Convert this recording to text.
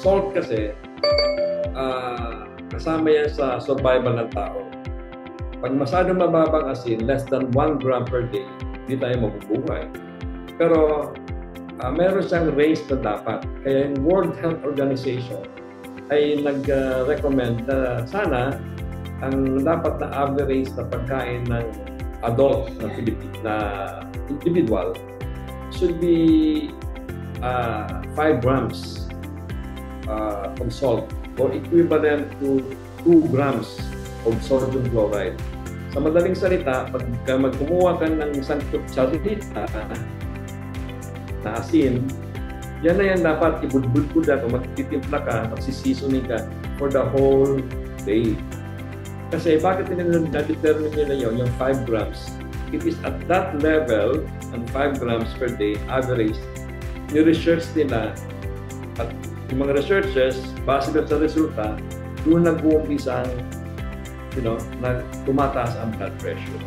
salt kasi, kasama yan sa survival ng tao. Pag masyadong mababang asin, less than 1 gram per day, hindi tayo mabubuhay. Pero meron siyang range na dapat. Kaya yung World Health Organization ay nag-recommend na sana ang dapat na average na pagkain ng adult na Filipino na individual should be 5 grams of salt or equivalent to 2 grams of sodium chloride. Sa madaling salita, pag magkumuha ka ng isang kutsarita na asin, yan na yan dapat ibudbud ka o magtitimpla ka, magsisisoning ka for the whole day. Kasi bakit na-determine nila yun, yung 5 grams? It is at that level, ang 5 grams per day average, ni-research nila at yung mga researchers, base sa resulta, doon nag-uumpisa na tumataas ang blood pressure.